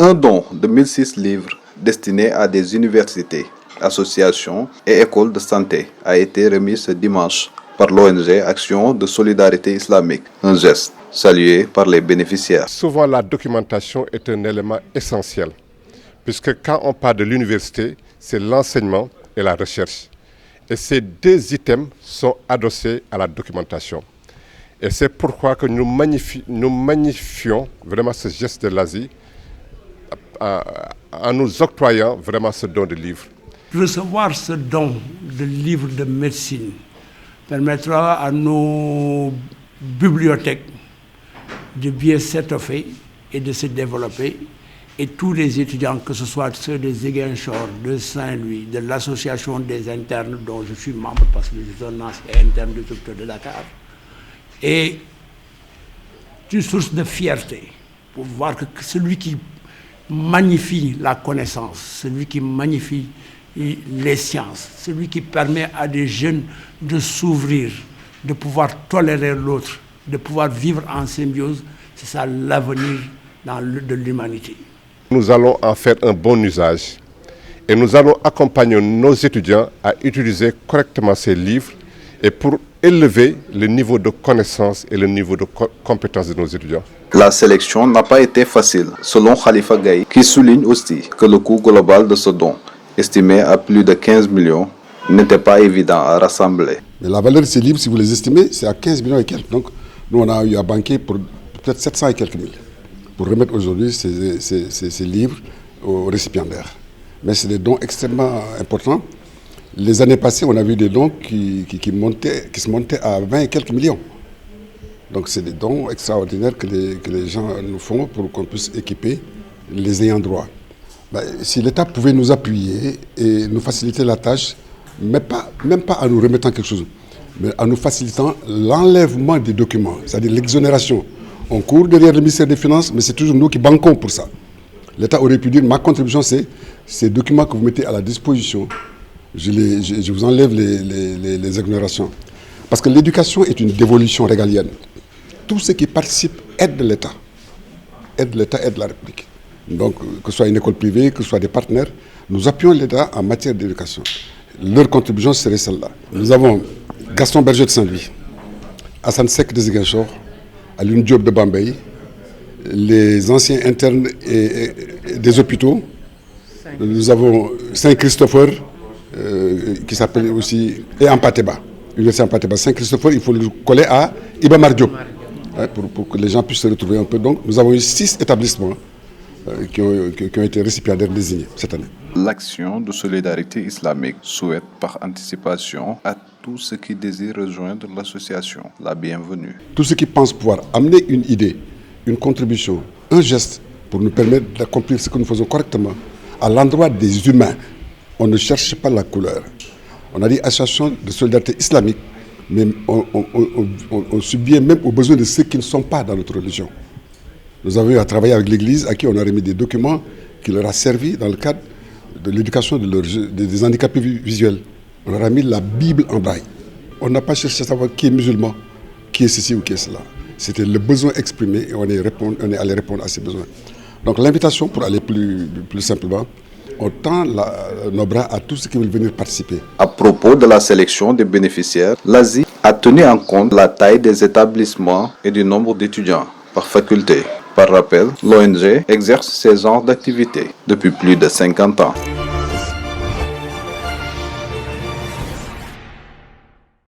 Un don de 1006 livres destinés à des universités, associations et écoles de santé a été remis ce dimanche par l'ONG Action de Solidarité Islamique, un geste salué par les bénéficiaires. Souvent, la documentation est un élément essentiel, puisque quand on parle de l'université, c'est l'enseignement et la recherche. Et ces deux items sont adossés à la documentation. Et c'est pourquoi que nous magnifions vraiment ce geste de l'Asie en nous octroyant vraiment ce don de livres. Recevoir ce don de livres de médecine permettra à nos bibliothèques de bien s'étoffer et de se développer. Et tous les étudiants, que ce soit ceux de Ziguinchor, de Saint-Louis, de l'association des internes dont je suis membre parce que je suis un ancien interne du docteur de Dakar, est une source de fierté pour voir que celui qui magnifie la connaissance, celui qui magnifie les sciences, celui qui permet à des jeunes de s'ouvrir, de pouvoir tolérer l'autre, de pouvoir vivre en symbiose, c'est ça l'avenir de l'humanité. Nous allons en faire un bon usage et nous allons accompagner nos étudiants à utiliser correctement ces livres et pour élever le niveau de connaissance et le niveau de compétence de nos étudiants. La sélection n'a pas été facile, selon Khalifa Gaye, qui souligne aussi que le coût global de ce don, estimé à plus de 15 millions, n'était pas évident à rassembler. Mais la valeur de ces livres, si vous les estimez, c'est à 15 millions et quelques. Donc, nous, on a eu à banquer pour peut-être 700 et quelques mille pour remettre aujourd'hui ces livres aux récipiendaires. Mais c'est des dons extrêmement importants. Les années passées, on a vu des dons qui se montaient à 20 et quelques millions. Donc, c'est des dons extraordinaires que les gens nous font pour qu'on puisse équiper les ayants droit. Si l'État pouvait nous appuyer et nous faciliter la tâche, même pas en nous remettant quelque chose, mais en nous facilitant l'enlèvement des documents, c'est-à-dire l'exonération. On court derrière le ministère des Finances, mais c'est toujours nous qui banquons pour ça. L'État aurait pu dire, ma contribution, c'est ces documents que vous mettez à la disposition, je vous enlève les exonérations. Parce que l'éducation est une dévolution régalienne. Tout ce qui participe aide l'État. Aide l'État, aide la République. Donc, que ce soit une école privée, que ce soit des partenaires, nous appuyons l'État en matière d'éducation. Leur contribution serait celle-là. Nous avons Gaston Berger de Saint-Louis, Hassan Sek de Ziguinchor, Alioune Diop de Bambey, les anciens internes des hôpitaux. Nous avons Saint-Christopher, qui s'appelle aussi, et Ampateba. L'université Ampateba. Saint-Christopher, il faut le coller à Ibamar Diop, pour que les gens puissent se retrouver un peu. Donc, nous avons eu 6 établissements qui ont été récipiendaires désignés cette année. L'Action de Solidarité Islamique souhaite par anticipation à tous ceux qui désirent rejoindre l'association la bienvenue. Tous ceux qui pensent pouvoir amener une idée, une contribution, un geste pour nous permettre d'accomplir ce que nous faisons correctement à l'endroit des humains. On ne cherche pas la couleur. On a dit association de solidarité islamique, mais on subvient même aux besoins de ceux qui ne sont pas dans notre religion. Nous avons eu à travailler avec l'Église, à qui on a remis des documents qui leur a servi dans le cadre de l'éducation des handicapés visuels. On leur a mis la Bible en braille. On n'a pas cherché à savoir qui est musulman, qui est ceci ou qui est cela. C'était le besoin exprimé et on est allé répondre à ces besoins. Donc l'invitation, pour aller plus simplement, on tend nos bras à tous ceux qui veulent venir participer. À propos de la sélection des bénéficiaires, l'Asie a tenu en compte la taille des établissements et du nombre d'étudiants par faculté. Par rappel, l'ONG exerce ces genres d'activités depuis plus de 50 ans.